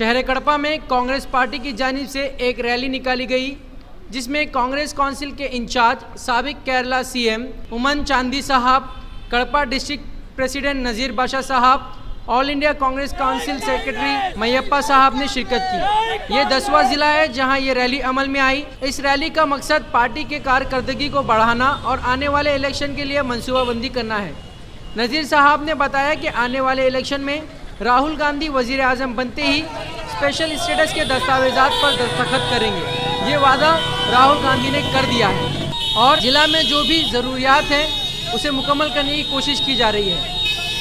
शहर कड़पा में कांग्रेस पार्टी की जानिब से एक रैली निकाली गई, जिसमें कांग्रेस काउंसिल के इंचार्ज साबिक केरला सीएम उमन चांदी साहब, कड़पा डिस्ट्रिक्ट प्रेसिडेंट नज़ीर बादशाह साहब, all India Congress council secretary Maiyappa साहब ने शिरकत की। ये 10वां जिला है जहां ये रैली अमल में आई। इस रैली का मकसद पार्टी के कारकर्दगी को बढ़ाना और आने वाले इलेक्शन के लिए मनसूबाबंदी करना है। नज़ीर साहब ने बताया कि आने वाले इलेक्शन में राहुल गांधी वजीर आजम बनते ही स्पेशल स्टेटस के दस्तावेजात पर दस्तखत करेंगे। ये वादा राहुल गांधी ने कर दिया है और जिला में जो भी ज़रूरियात हैं उसे मुकम्मल करने की कोशिश की जा रही है।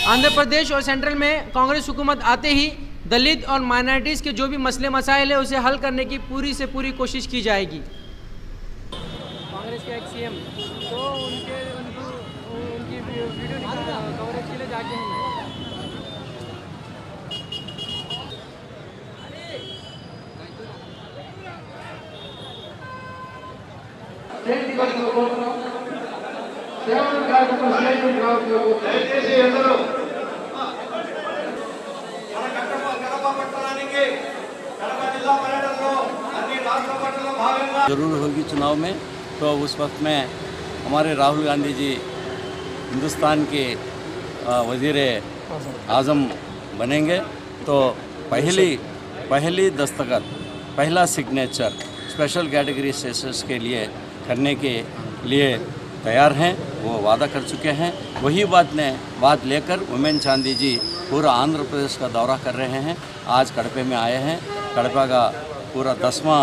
आंध्र प्रदेश और सेंट्रल में कांग्रेस हुकूमत आते ही दलित और माइनॉरिटीज़ के जो भी मसले मसाइल है उसे हल करने की पूरी से पूरी कोशिश की जाएगी। कांग्रेस के एक सीएम तो उनकी वीडियो कवरेज के लिए जाके हैं। जरूर होगी चुनाव में, तो उस वक्त में हमारे राहुल गांधी जी हिंदुस्तान के वजीर आज़म बनेंगे, तो पहली दस्तखत, पहला सिग्नेचर स्पेशल कैटेगरी स्टेटस के लिए करने के लिए तैयार हैं। वो वादा कर चुके हैं। वही बात लेकर उमन चांदी जी पूरा आंध्र प्रदेश का दौरा कर रहे हैं। आज कड़पे में आए हैं। कड़पा का पूरा 10वां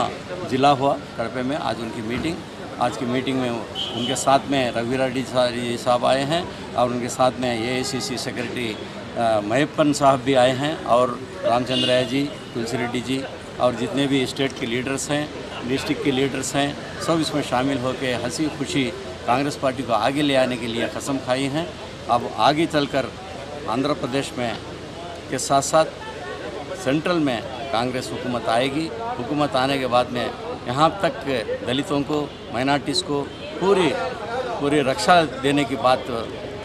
जिला हुआ कड़पे में। आज की मीटिंग में उनके साथ में रवि रेड्डी साहब आए हैं और उनके साथ में AICC सेक्रेटरी मैयप्पन साहब भी आए हैं और रामचंद्र जी, तुलसी रेड्डी जी और जितने भी स्टेट के लीडर्स हैं, डिस्ट्रिक्ट के लीडर्स हैं, सब इसमें शामिल होकर हंसी खुशी कांग्रेस पार्टी को आगे ले आने के लिए कसम खाई हैं। अब आगे चलकर आंध्र प्रदेश में के साथ साथ सेंट्रल में कांग्रेस हुकूमत आएगी। हुकूमत आने के बाद में यहाँ तक दलितों को, माइनॉरिटीज़ को पूरी रक्षा देने की बात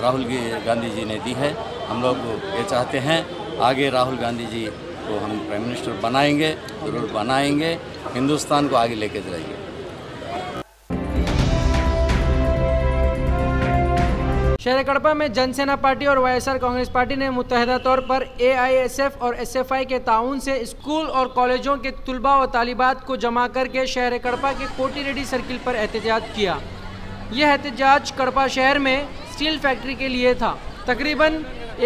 राहुल गांधी जी ने दी है। हम लोग ये चाहते हैं आगे राहुल गांधी जी को हम प्राइम मिनिस्टर बनाएंगे, जरूर बनाएंगे, हिंदुस्तान को आगे लेके जाएंगे। शहर कड़पा में जनसेना पार्टी और YSR कांग्रेस पार्टी ने मुत्तहदा तौर पर AISF और SFI के ताउन से स्कूल और कॉलेजों के तुलबा और तालिबात को जमा करके शहर कड़पा के कोटी रेड्डी सर्किल पर एहतजाज किया। यह एहतजाज कड़पा शहर में स्टील फैक्ट्री के लिए था। तकरीबन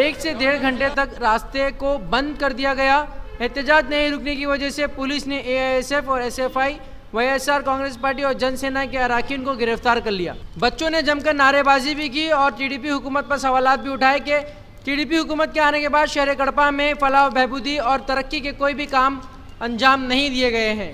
1 से 1.5 घंटे तक रास्ते को बंद कर दिया गया। एहतजाज नहीं रुकने की वजह से पुलिस ने AISF और SFI, YSR कांग्रेस पार्टी और जनसेना के अराकीन को गिरफ्तार कर लिया। बच्चों ने जमकर नारेबाजी भी की और TDP हुकूमत पर सवालात भी उठाए कि TDP हुकूमत के आने के बाद शहर कड़पा में फलाह बहबूदी और तरक्की के कोई भी काम अंजाम नहीं दिए गए हैं।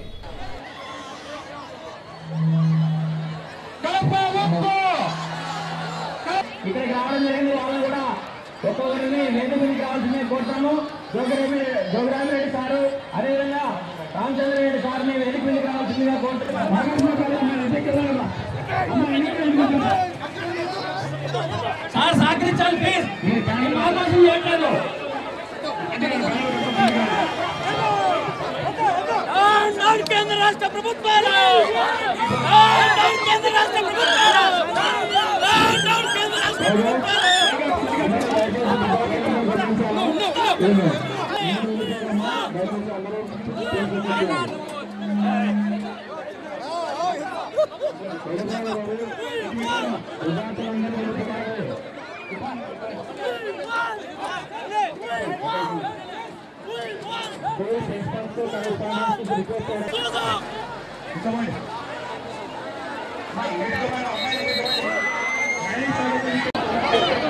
రామచంద్ర రెడ్డి సార్ని వెనక్కి వెళ్ళి రావాల్సిందిగా సార్ సహకరించాలి ప్లీజ్. నేను మాట్లాడుతూ చేయట్లేదు. కేంద్ర రాష్ట్ర ప్రభుత్వాలు కేంద్ర రాష్ట్ర ప్రభుత్వాలు కేంద్ర రాష్ట్ర ప్రభుత్వాలు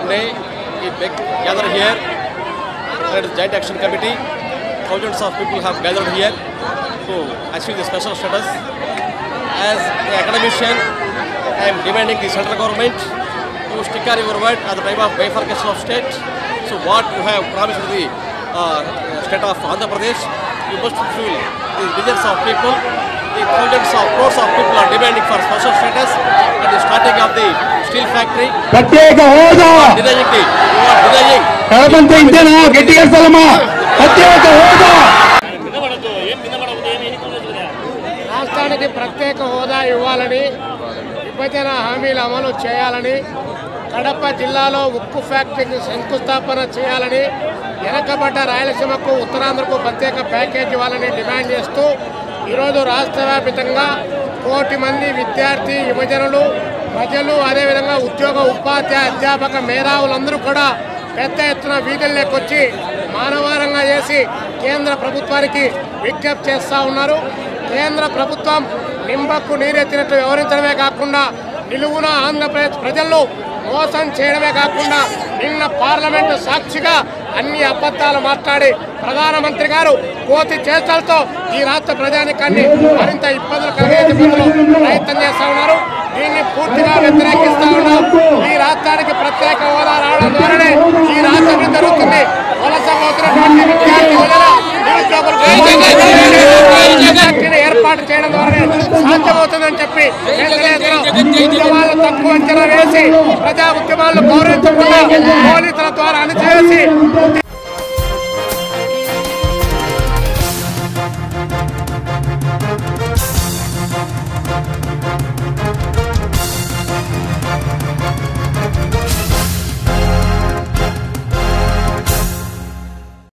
Today we gather here at the Joint Action Committee. Thousands of people have gathered here to achieve the special status. As an academician, I am demanding the central government to stick on your word at the time of bifurcation of state. So what you have promised to the state of Andhra Pradesh, you must fulfill. The millions of people, the thousands of crores of people are demanding for special status at the starting of the steel factory. ప్రత్యేక హోదా denying. కడపంత ఇంతేనా? గట్టిగా స్థలమా? ప్రత్యేక హోదా ఇవ్వాలని, విభజన హామీల అమలు చేయాలని, కడప జిల్లాలో ఉక్కు ఫ్యాక్టరీకి శంకుస్థాపన చేయాలని, వెనకబడ్డ రాయలసీమకు ఉత్తరాంధ్రకు ప్రత్యేక ప్యాకేజ్ ఇవ్వాలని డిమాండ్ చేస్తూ ఈరోజు రాష్ట్ర వ్యాప్తంగా 1 కోటి మంది విద్యార్థి యువజనులు, ప్రజలు, అదేవిధంగా ఉద్యోగ ఉపాధ్యాయ అధ్యాపక మేధావులందరూ కూడా పెద్ద ఎత్తున వీధుల్లోకి వచ్చి మానవారంగా చేసి కేంద్ర ప్రభుత్వానికి విజ్ఞప్తి చేస్తూ ఉన్నారు. కేంద్ర ప్రభుత్వం నింబకు నీరెత్తినట్లు వ్యవహరించడమే కాకుండా నిలువున ఆంధ్రప్రదేశ్ ప్రజలను మోసం చేయడమే కాకుండా నిన్న పార్లమెంటు సాక్షిగా అన్ని అబద్ధాలు మాట్లాడి ప్రధానమంత్రి గారు కోతి చేష్టలతో ఈ రాష్ట్ర ప్రజానికాన్ని మరింత ఇబ్బందులు కలిగించే ప్రయత్నం చేస్తూ ఉన్నారు. దీన్ని పూర్తిగా వ్యతిరేకిస్తూ ఉన్నాం. ఈ రాష్ట్రానికి ప్రత్యేక హోదా రావడం ద్వారానే ఈ రాష్ట్ర అభివృద్ధి జరుగుతుంది. వలస పోతున్నటువంటి విద్యార్థి ఏర్పాటు చేయడం ద్వారానే సాధ్యమవుతుందని చెప్పి ఉద్యమాలను తక్కువ అంచనా వేసి ప్రజా ఉద్యమాలను గౌరవించకుండా పోలీసుల ద్వారా అణిచివేసి